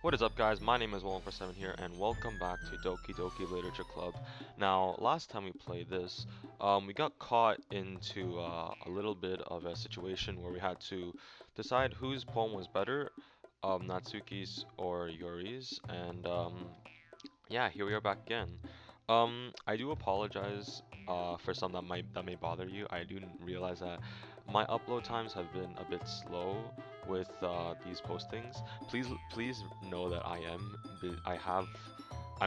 What is up, guys? My name is 147 here, and welcome back to Doki Literature Club. Now, last time we played this, we got caught into a little bit of a situation where we had to decide whose poem was better, Natsuki's or Yuri's, and yeah, here we are back again. I do apologize for some that may bother you. I do realize that my upload times have been a bit slow with these postings. Please know that I'm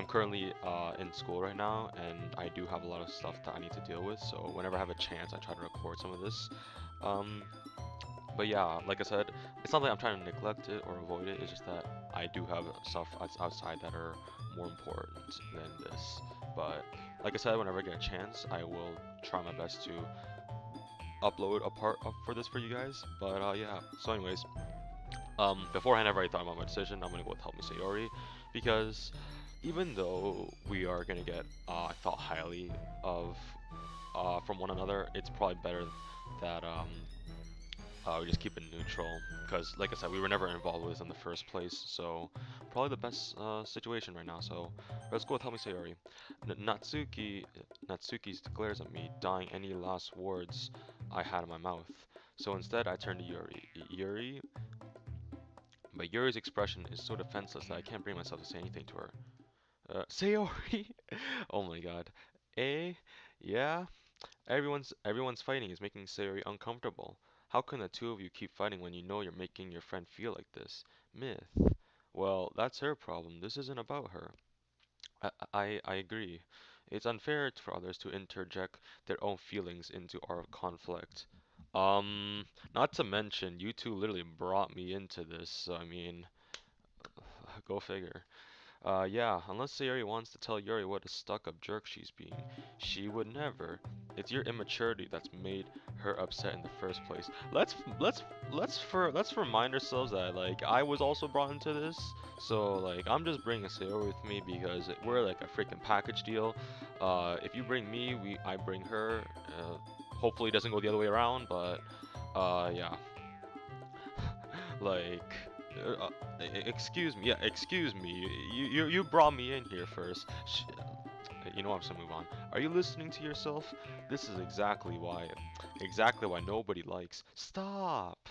currently in school right now, and I do have a lot of stuff that I need to deal with. So whenever I have a chance, I try to record some of this. Um, but yeah, like I said, it's not that I'm trying to neglect it or avoid it. It's just that I do have stuff outside that are more important than this. But like I said, whenever I get a chance, I will try my best to upload a part up for this for you guys. But yeah. So anyways, beforehand, I've already thought about my decision. I'm gonna go with Help Me Sayori because even though we are gonna get thought highly of from one another, it's probably better that we just keep it neutral because, like I said, we were never involved with this in the first place. So probably the best situation right now. So let's go with Help Me Sayori. Natsuki glares at me, dying any last words I had in my mouth. So instead, I turn to Yuri, but Yuri's expression is so defenseless that I can't bring myself to say anything to her. Sayori! Oh my god. Eh? Yeah? Everyone's fighting is making Sayori uncomfortable. How can the two of you keep fighting when you know you're making your friend feel like this? Myth. Well, that's her problem. This isn't about her. I agree. It's unfair for others to interject their own feelings into our conflict. Not to mention, you two literally brought me into this, so I mean, go figure. Yeah, unless Sayori wants to tell Yuri what a stuck-up jerk she's being, she would never. It's your immaturity that's made her upset in the first place. Let's remind ourselves that like I was also brought into this, so like I'm just bringing Sayori with me because we're like a freaking package deal. If you bring me, I bring her. Hopefully it doesn't go the other way around, but yeah. Like, excuse me, yeah, excuse me. You brought me in here first. You know I'm just gonna move on. Are you listening to yourself? This is exactly why nobody likes. Stop,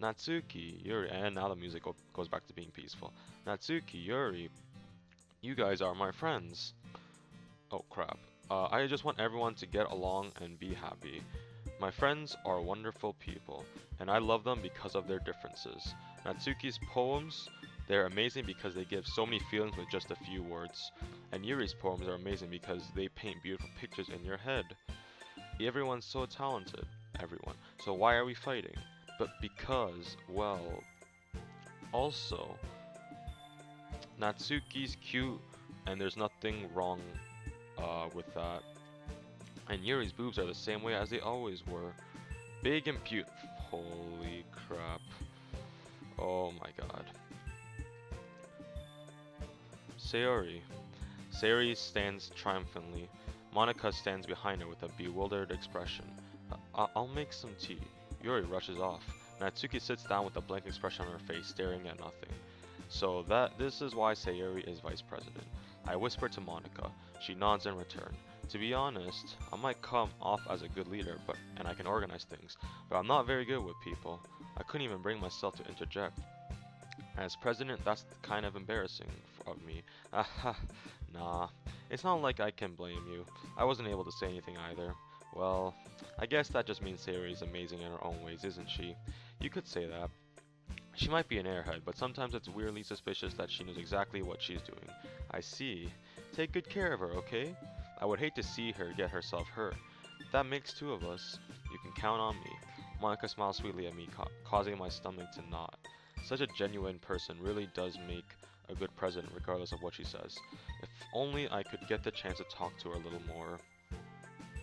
Natsuki, Yuri, and now the music goes back to being peaceful. Natsuki, Yuri, you guys are my friends. Oh crap. I just want everyone to get along and be happy. My friends are wonderful people, and I love them because of their differences. Natsuki's poems, they're amazing because they give so many feelings with just a few words. And Yuri's poems are amazing because they paint beautiful pictures in your head. Everyone's so talented, everyone. So why are we fighting? But because, well, also, Natsuki's cute, and there's nothing wrong with that. And Yuri's boobs are the same way as they always were. Big and beautiful. Holy crap. Oh my god. Sayori. Sayori stands triumphantly. Monica stands behind her with a bewildered expression. I'll make some tea. Yuri rushes off. Natsuki sits down with a blank expression on her face, staring at nothing. So this is why Sayori is vice president. I whisper to Monica. She nods in return. To be honest, I might come off as a good leader, and I can organize things, but I'm not very good with people. I couldn't even bring myself to interject. As president, that's kind of embarrassing of me. Aha, nah. It's not like I can blame you. I wasn't able to say anything either. Well, I guess that just means Sayori is amazing in her own ways, isn't she? You could say that. She might be an airhead, but sometimes it's weirdly suspicious that she knows exactly what she's doing. I see. Take good care of her, okay? I would hate to see her get herself hurt. That makes two of us. You can count on me. Monica smiles sweetly at me, causing my stomach to knot. Such a genuine person really does make a good president regardless of what she says. If only I could get the chance to talk to her a little more.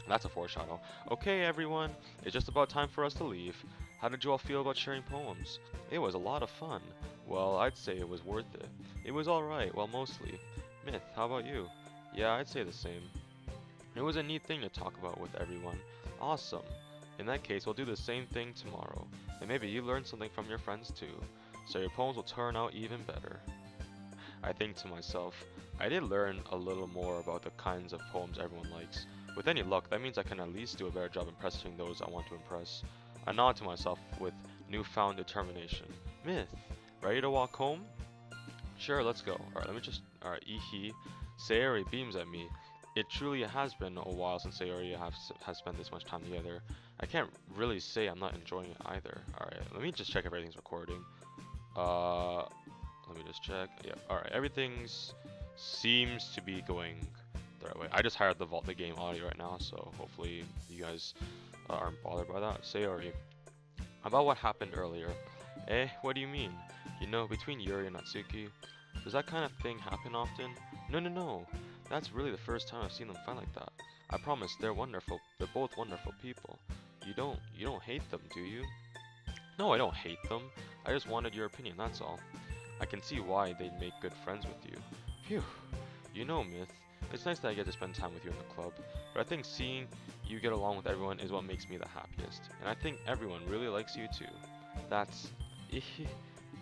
That's a foreshadow. Okay, everyone, it's just about time for us to leave. How did you all feel about sharing poems? It was a lot of fun. Well, I'd say it was worth it. It was alright, well, mostly. Myth, how about you? Yeah, I'd say the same. It was a neat thing to talk about with everyone. Awesome. In that case, we'll do the same thing tomorrow. And maybe you learned something from your friends too. so your poems will turn out even better. I think to myself, I did learn a little more about the kinds of poems everyone likes. With any luck, that means I can at least do a better job impressing those I want to impress. I nod to myself with newfound determination. Myth, ready to walk home? Sure, let's go. Alright, let me just. Alright, Ihi. Sayori beams at me. It truly has been a while since Sayori has spent this much time together. I can't really say I'm not enjoying it either. Alright, let me just check if everything's recording. Let me just check. Yeah, alright, everything's seems to be going the right way. I just hired the game audio right now, so hopefully you guys aren't bothered by that. Sayori, about what happened earlier. Eh, what do you mean? You know, between Yuri and Natsuki, does that kind of thing happen often? No. That's really the first time I've seen them fight like that. I promise, they're wonderful. They're both wonderful people. You don't hate them, do you? No, I don't hate them. I just wanted your opinion, that's all. I can see why they'd make good friends with you. Phew. You know, Myth, it's nice that I get to spend time with you in the club, but I think seeing you get along with everyone is what makes me the happiest. And I think everyone really likes you too. That's...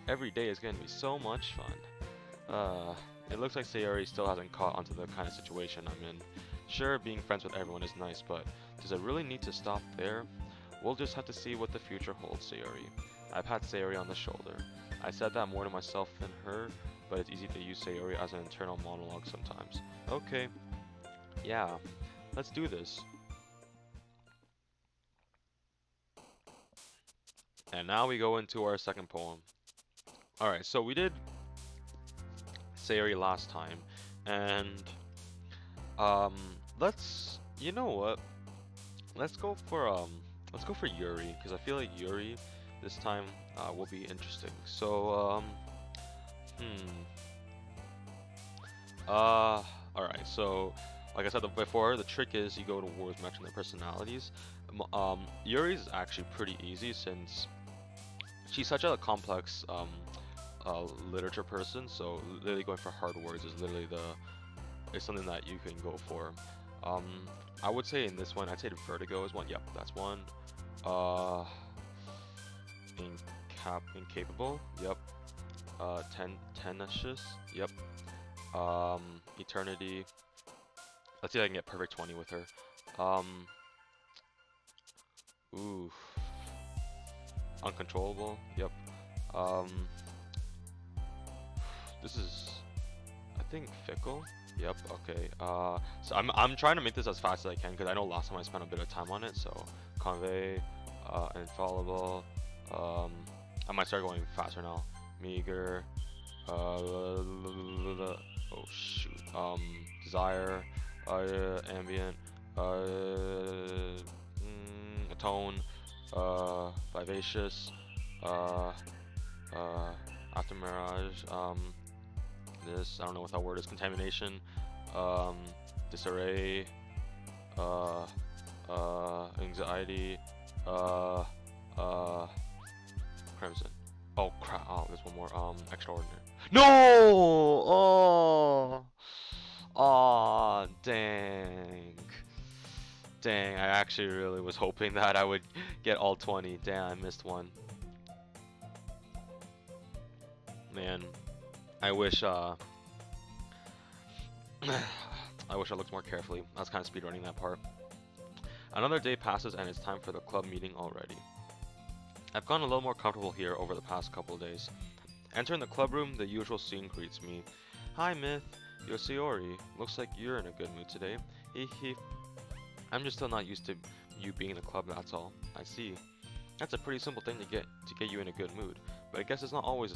every day is going to be so much fun. It looks like Sayori still hasn't caught onto the kind of situation I'm in. Sure, being friends with everyone is nice, but does it really need to stop there? We'll just have to see what the future holds, Sayori. I pat Sayori on the shoulder. I said that more to myself than her, but it's easy to use Sayori as an internal monologue sometimes. Okay. Yeah, let's do this. And now we go into our second poem. Alright, so we did Sayori last time, and you know what? Let's go for Yuri, because I feel like Yuri this time will be interesting. So alright, so like I said before, the trick is you go to words matching their personalities. Yuri's actually pretty easy since she's such a complex literature person, so literally going for hard words is literally is something that you can go for. I would say in this one, I'd say Vertigo is one. Yep, that's one. Incapable. Yep. Tenacious. Yep. Eternity. Let's see if I can get perfect 20 with her. Ooh. Uncontrollable. Yep. This is, I think, Fickle. Yep. Okay. So I'm trying to make this as fast as I can because I know last time I spent a bit of time on it. So Convey, Infallible. I might start going faster now. Meager. Oh shoot. Desire. Ambient. Atone. Vivacious. After Mirage. This, I don't know what that word is. Contamination. Disarray. Anxiety. Crimson. Oh crap! Oh, there's one more. Extraordinary. No! Oh! Oh, dang. Dang, I actually really was hoping that I would get all 20. Damn, I missed one. Man, I wish I wish I looked more carefully. I was kind of speedrunning that part. Another day passes and it's time for the club meeting already. I've gotten a little more comfortable here over the past couple of days. Entering the club room, the usual scene greets me. Hi Myth, you're Sayori. Looks like you're in a good mood today. Hehe. I'm just still not used to you being in the club, that's all. I see. That's a pretty simple thing to get you in a good mood. But I guess it's not always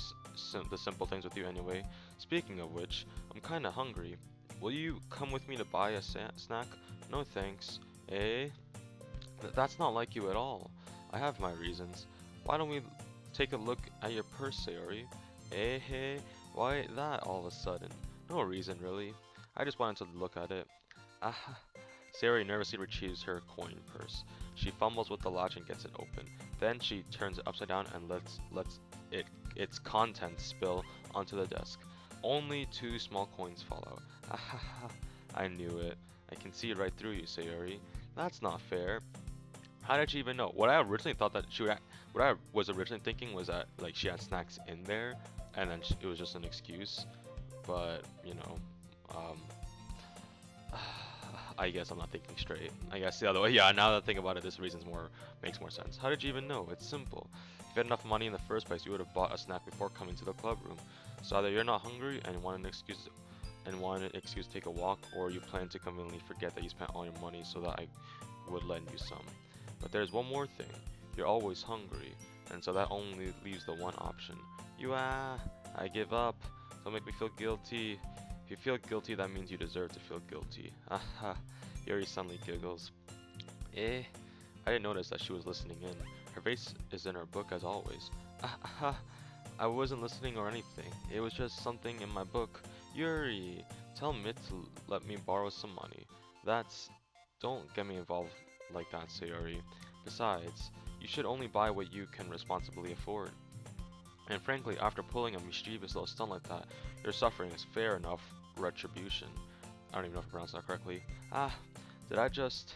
the simple things with you anyway. Speaking of which, I'm kinda hungry. Will you come with me to buy a snack? No thanks. Eh? That's not like you at all. I have my reasons. Why don't we take a look at your purse, Sayori? Eh hey? Why that all of a sudden? No reason really. I just wanted to look at it. Ah. Sayori nervously retrieves her coin purse. She fumbles with the latch and gets it open. Then she turns it upside down and lets its contents spill onto the desk. Only 2 small coins fall out. Ahaha, I knew it. I can see right through you, Sayori. That's not fair. How did she even know? What I originally thought that she would What I was originally thinking was that like she had snacks in there, and then it was just an excuse. But you know, um, I guess I'm not thinking straight. I guess the other way. Yeah, now that I think about it, this reason's more makes more sense. How did you even know? It's simple. If you had enough money in the first place, you would have bought a snack before coming to the club room. So either you're not hungry and want an excuse to take a walk, or you plan to conveniently forget that you spent all your money so that I would lend you some. But there's one more thing. You're always hungry, and so that only leaves the one option. I give up. Don't make me feel guilty. If you feel guilty, that means you deserve to feel guilty. Haha. Yuri suddenly giggles. Eh? I didn't notice that she was listening in. Her face is in her book as always. Ah, I wasn't listening or anything. It was just something in my book. Yuri, tell Mitt to let me borrow some money. That's... Don't get me involved like that, Sayori. Besides, you should only buy what you can responsibly afford. And frankly, after pulling a mischievous little stunt like that, your suffering is fair enough retribution. I don't even know if I pronounced that correctly. Ah, did I just...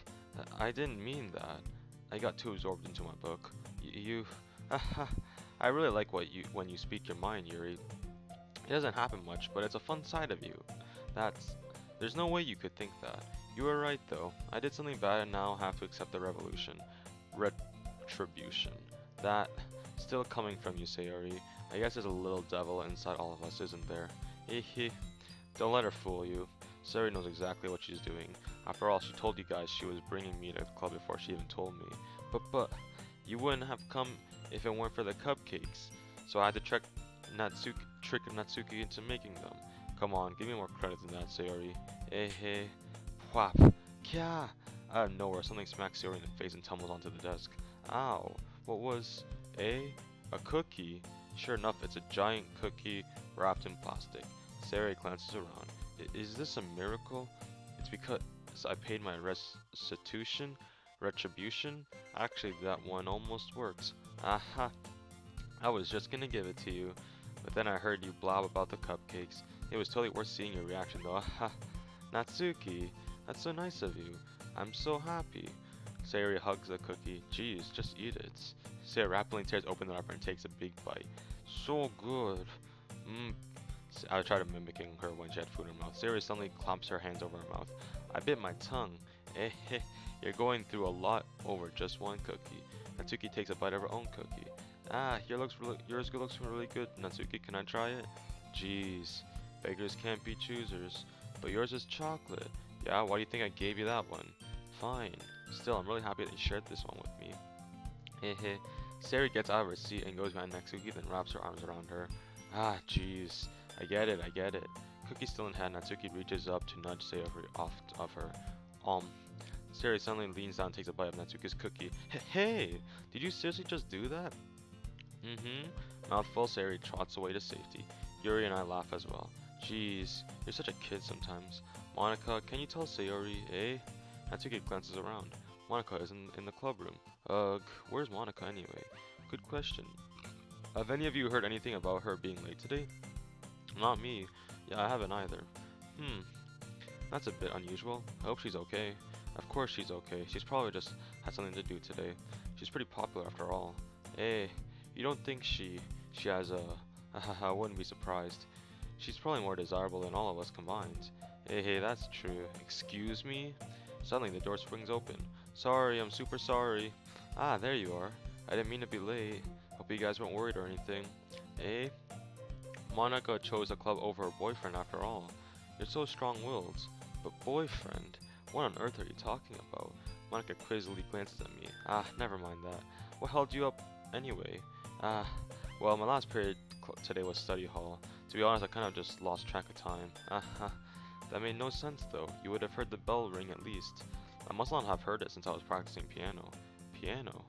I didn't mean that. I got too absorbed into my book. You... I really like when you speak your mind, Yuri. It doesn't happen much, but it's a fun side of you. That's... There's no way you could think that. You were right, though. I did something bad and now have to accept the revolution. Retribution. That... Still coming from you, Sayori. I guess there's a little devil inside all of us, isn't there? Hehe. Don't let her fool you. Sayori knows exactly what she's doing. After all, she told you guys she was bringing me to the club before she even told me. But, you wouldn't have come if it weren't for the cupcakes. So I had to trick Natsuki into making them. Come on, give me more credit than that, Sayori. Hey. Whap. Kya! Out of nowhere, something smacks Sayori in the face and tumbles onto the desk. Ow. What was... A cookie? Sure enough, it's a giant cookie wrapped in plastic. Sayori glances around. Is this a miracle? It's because I paid my retribution? Actually, that one almost works. Aha! I was just gonna give it to you, but then I heard you blab about the cupcakes. It was totally worth seeing your reaction though. Aha! Natsuki, that's so nice of you. I'm so happy. Sayori hugs the cookie. Geez, just eat it. Sayori rapidly tears open the wrapper and takes a big bite. So good. I tried mimicking her when she had food in her mouth. Sayori suddenly clamps her hands over her mouth. I bit my tongue. You're going through a lot over just one cookie. Natsuki takes a bite of her own cookie. Yours looks really good, Natsuki. Can I try it? Jeez, beggars can't be choosers. But yours is chocolate. Yeah, why do you think I gave you that one? Fine. Still, I'm really happy that you shared this one with me. Sayori gets out of her seat and goes behind Natsuki, then wraps her arms around her. Jeez. I get it. Cookie still in hand, Natsuki reaches up to nudge Sayori off of her. Sayori suddenly leans down and takes a bite of Natsuki's cookie. Hey! Did you seriously just do that? Mouthful, Sayori trots away to safety. Yuri and I laugh as well. Jeez, you're such a kid sometimes. Monica, can you tell Sayori, eh? Natsuki glances around. Monica is in the club room. Where's Monica anyway? Good question. Have any of you heard anything about her being late today? Not me. Yeah, I haven't either. That's a bit unusual. I hope she's okay. Of course she's okay. She's probably just had something to do today. She's pretty popular after all. Hey, you don't think she has a... I wouldn't be surprised. She's probably more desirable than all of us combined. Hey, that's true. Excuse me? Suddenly the door swings open. Sorry, I'm super sorry. There you are. I didn't mean to be late. Hope you guys weren't worried or anything. Eh? Monica chose the club over her boyfriend after all. You're so strong-willed. But boyfriend? What on earth are you talking about? Monica quizzically glances at me. Never mind that. What held you up anyway? Well, my last period today was study hall. To be honest, I kind of just lost track of time. That made no sense though. You would have heard the bell ring at least. I must not have heard it since I was practicing piano. Piano?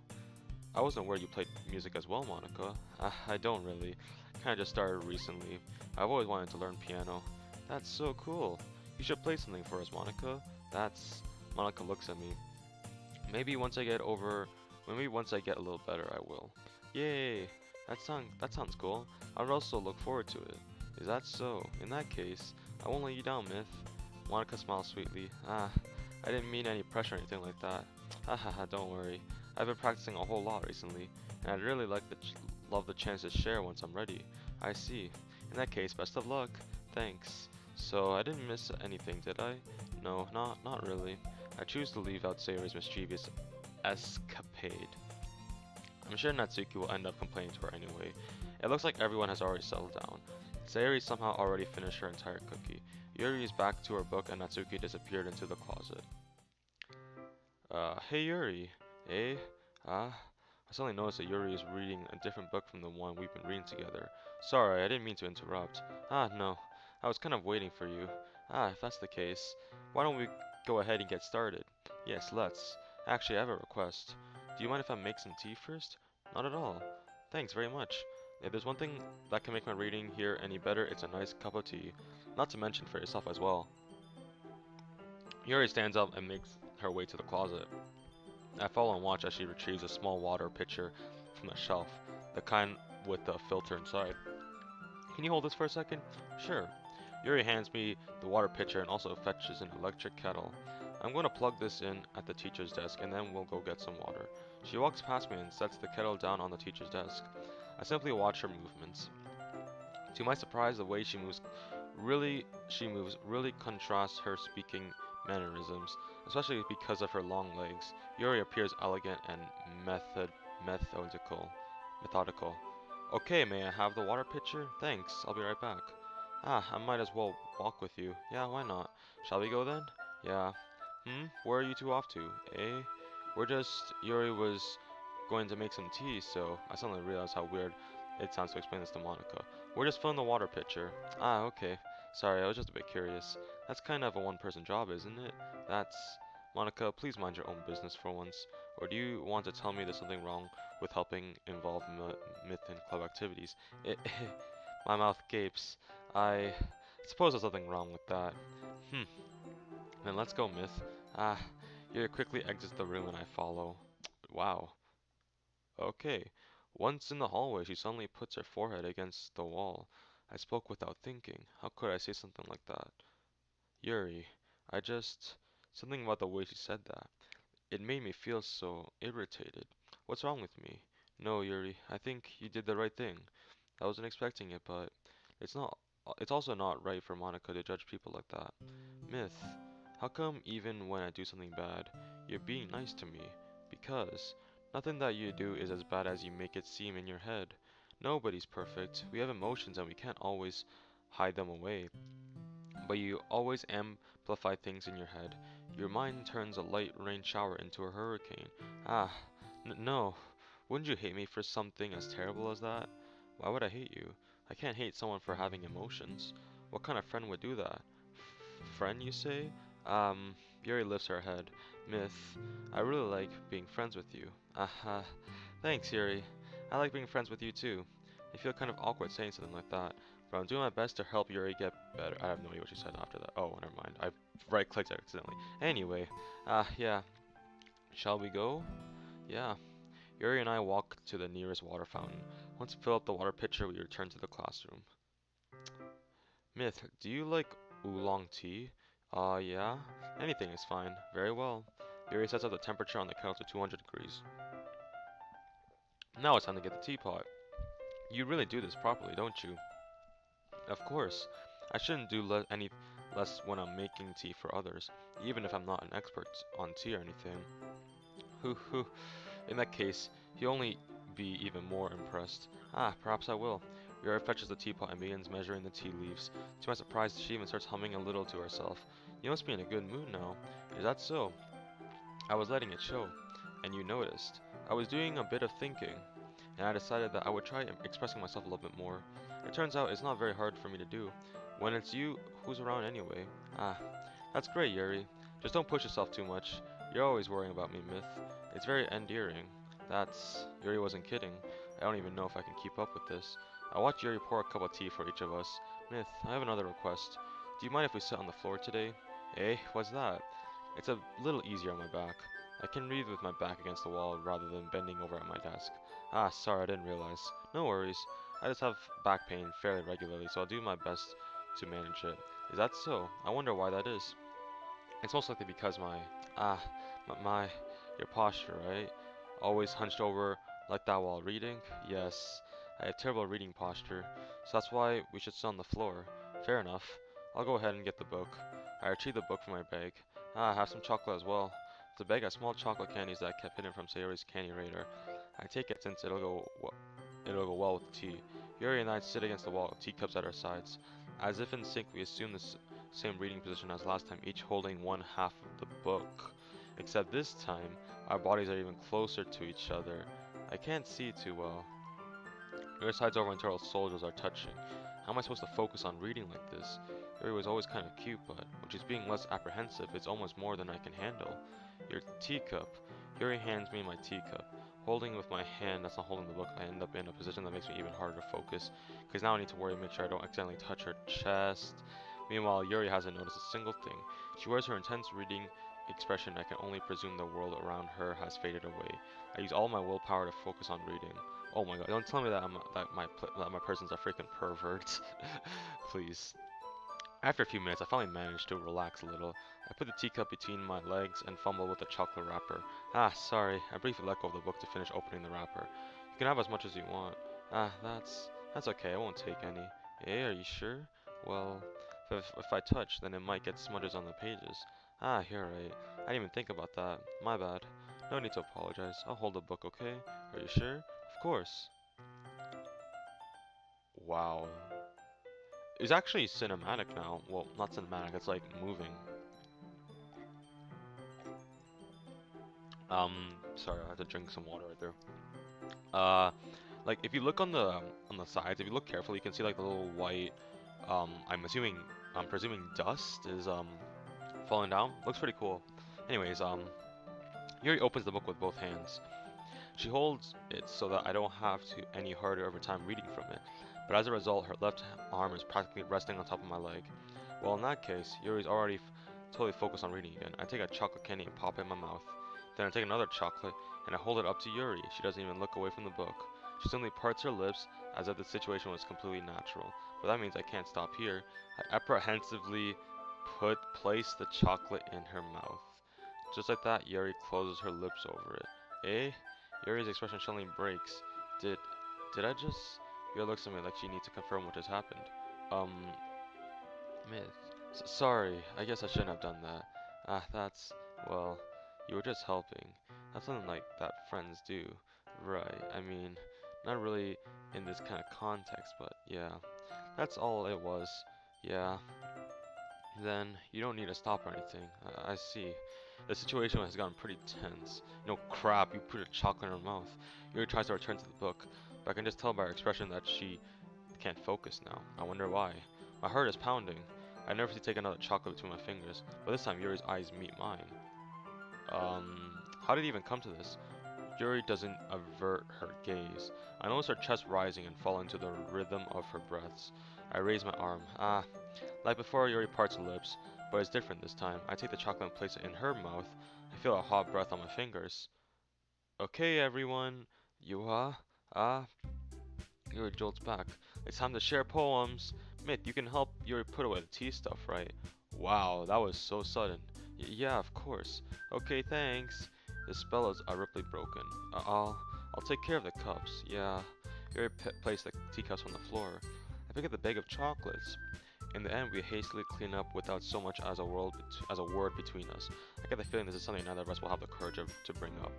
I wasn't aware you played music as well, Monica. I don't really. Kinda just started recently. I've always wanted to learn piano. That's so cool. You should play something for us, Monica. Monica looks at me. Maybe once I get a little better, I will. Yay! That sounds cool. I would also look forward to it. Is that so? In that case, I won't let you down, Myth. Monica smiles sweetly. I didn't mean any pressure or anything like that. Don't worry. I've been practicing a whole lot recently, and I'd really love the chance to share once I'm ready. I see. In that case, best of luck. Thanks. So, I didn't miss anything, did I? No, not really. I choose to leave out Sayori's mischievous escapade. I'm sure Natsuki will end up complaining to her anyway. It looks like everyone has already settled down. Sayori somehow already finished her entire cookie. Yuri is back to her book and Natsuki disappeared into the closet. Hey Yuri. Eh? I suddenly noticed that Yuri is reading a different book from the one we've been reading together. Sorry, I didn't mean to interrupt. No. I was kind of waiting for you. If that's the case, why don't we go ahead and get started? Yes, let's. Actually, I have a request. Do you mind if I make some tea first? Not at all. Thanks very much. If there's one thing that can make my reading here any better, it's a nice cup of tea. Not to mention for yourself as well. Yuri stands up and makes her way to the closet. I follow and watch as she retrieves a small water pitcher from the shelf, the kind with the filter inside. Can you hold this for a second? Sure. Yuri hands me the water pitcher and also fetches an electric kettle. I'm going to plug this in at the teacher's desk and then we'll go get some water. She walks past me and sets the kettle down on the teacher's desk. I simply watch her movements. To my surprise, the way she moves really contrasts her speaking mannerisms, especially because of her long legs. Yuri appears elegant and methodical. Methodical. Okay, may I have the water pitcher? Thanks, I'll be right back. I might as well walk with you. Yeah, why not? Shall we go then? Yeah. Where are you two off to? Eh? Yuri was going to make some tea, so I suddenly realized how weird it sounds to explain this to Monica. We're just filling the water pitcher. Okay. Sorry, I was just a bit curious. That's kind of a one-person job, isn't it? That's... Monica, please mind your own business for once. Or do you want to tell me there's something wrong with helping involve myth and club activities? My mouth gapes. I suppose there's nothing wrong with that. Then let's go, Myth. Yuri quickly exits the room and I follow. Wow. Okay. Once in the hallway, she suddenly puts her forehead against the wall. I spoke without thinking. How could I say something like that? Yuri, I just... Something about the way she said that. It made me feel so irritated. What's wrong with me? No, Yuri, I think you did the right thing. I wasn't expecting it, but it's not. It's also not right for Monica to judge people like that. Myth, how come even when I do something bad, you're being nice to me? Because nothing that you do is as bad as you make it seem in your head. Nobody's perfect. We have emotions and we can't always hide them away. But you always amplify things in your head. Your mind turns a light rain shower into a hurricane. No. Wouldn't you hate me for something as terrible as that? Why would I hate you? I can't hate someone for having emotions. What kind of friend would do that? Friend, you say? Yuri lifts her head. Myth, I really like being friends with you. Thanks, Yuri. I like being friends with you too. I feel kind of awkward saying something like that, but I'm doing my best to help Yuri get better. I have no idea what she said after that. Oh, never mind. I right-clicked accidentally. Anyway, yeah. Shall we go? Yeah. Yuri and I walk to the nearest water fountain. Once we fill up the water pitcher, we return to the classroom. Myth, do you like oolong tea? Yeah. Anything is fine. Very well. Yuri sets up the temperature on the kettle to 200 degrees. Now it's time to get the teapot. You really do this properly, don't you? Of course. I shouldn't do any less when I'm making tea for others, even if I'm not an expert on tea or anything. Hoo. In that case, he'll only be even more impressed. Perhaps I will. Yuri fetches the teapot and begins measuring the tea leaves. To my surprise, she even starts humming a little to herself. You must be in a good mood now. Is that so? I was letting it show, and you noticed. I was doing a bit of thinking, and I decided that I would try expressing myself a little bit more. It turns out it's not very hard for me to do. When it's you, who's around anyway? That's great, Yuri. Just don't push yourself too much. You're always worrying about me, Myth. It's very endearing. Yuri wasn't kidding. I don't even know if I can keep up with this. I watched Yuri pour a cup of tea for each of us. Myth, I have another request. Do you mind if we sit on the floor today? What's that? It's a little easier on my back. I can read with my back against the wall rather than bending over at my desk. Sorry, I didn't realize. No worries. I just have back pain fairly regularly, so I'll do my best to manage it. Is that so? I wonder why that is. It's most likely because your posture, right? Always hunched over like that while reading? Yes, I have terrible reading posture, so that's why we should sit on the floor. Fair enough. I'll go ahead and get the book. I retrieve the book from my bag. Ah, I have some chocolate as well. The bag has small chocolate candies that I kept hidden from Sayori's candy radar. I take it since it'll go well with the tea. Yuri and I sit against the wall, teacups at our sides. As if in sync, we assume the same reading position as last time, each holding one half of the book. Except this time, our bodies are even closer to each other. I can't see too well. Yuri sides over until our soldiers are touching. How am I supposed to focus on reading like this? Yuri was always kind of cute, but when she's being less apprehensive, it's almost more than I can handle. Your teacup. Yuri hands me my teacup. Holding with my hand that's not holding the book, I end up in a position that makes me even harder to focus, because now I need to worry and make sure I don't accidentally touch her chest. Meanwhile, Yuri hasn't noticed a single thing. She wears her intense reading expression. I can only presume the world around her has faded away. I use all my willpower to focus on reading. Oh my god, don't tell me that that my person's a freaking pervert. Please. After a few minutes, I finally managed to relax a little. I put the teacup between my legs and fumbled with the chocolate wrapper. Ah, sorry. I briefly let go of the book to finish opening the wrapper. You can have as much as you want. Ah, that's okay. I won't take any. Eh, are you sure? Well, if I touch, then it might get smudges on the pages. Ah, you're right. I didn't even think about that. My bad. No need to apologize. I'll hold the book, okay? Are you sure? Of course. Wow. It's actually cinematic now. Well, not cinematic, it's like moving. Sorry, I had to drink some water right there. Uh, like if you look on the sides, if you look carefully, you can see like the little white, I'm presuming dust is falling down. Looks pretty cool. Anyways, Yuri opens the book with both hands. She holds it so that I don't have to any harder over time reading from it, but as a result, her left arm is practically resting on top of my leg. Well, in that case, Yuri's already totally focused on reading again. I take a chocolate candy and pop it in my mouth. Then I take another chocolate and I hold it up to Yuri. She doesn't even look away from the book. She simply parts her lips as if the situation was completely natural. But that means I can't stop here. I apprehensively place the chocolate in her mouth. Just like that, Yuri closes her lips over it. Eh? Yuri's expression suddenly breaks. Did did I just? Yuri looks at me like she needs to confirm what just happened. Um, Myth. Sorry, I guess I shouldn't have done that. Ah, well, you were just helping. That's something like that friends do. Right, I mean, not really in this kind of context, but yeah. That's all it was. Yeah. Then, you don't need to stop or anything. I see. The situation has gotten pretty tense. No crap, you put a chocolate in her mouth. Yuri tries to return to the book, but I can just tell by her expression that she can't focus now. I wonder why. My heart is pounding. I nervously take another chocolate between my fingers, but this time Yuri's eyes meet mine. How did it even come to this? Yuri doesn't avert her gaze. I notice her chest rising and falling to the rhythm of her breaths. I raise my arm. Ah, like before, Yuri parts her lips, but it's different this time. I take the chocolate and place it in her mouth. I feel a hot breath on my fingers. Okay, everyone. Ah, Yuri jolts back. It's time to share poems. Myth, you can help Yuri put away the tea stuff, right? Wow, that was so sudden. Yeah, of course. Okay, thanks. The spell is abruptly broken. I'll take care of the cups. Yeah. Yuri placed the teacups on the floor. I pick up the bag of chocolates. In the end, we hastily clean up without so much as a word between us. I get the feeling this is something neither of us will have the courage to bring up.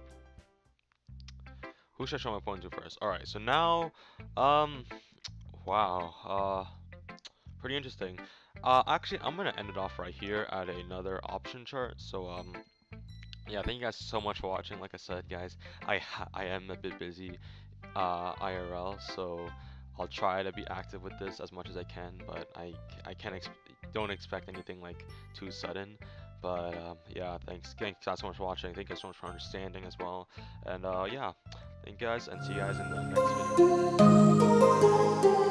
Who should I show my poem to first? Alright, so now, um, wow, pretty interesting. Actually, I'm gonna end it off right here at another option chart. So, yeah, thank you guys so much for watching. Like I said, guys, I am a bit busy, IRL, so I'll try to be active with this as much as I can, but I can't don't expect anything like too sudden. But yeah, thanks guys so much for watching. Thank you so much for understanding as well. And yeah, thank you guys, and see you guys in the next video.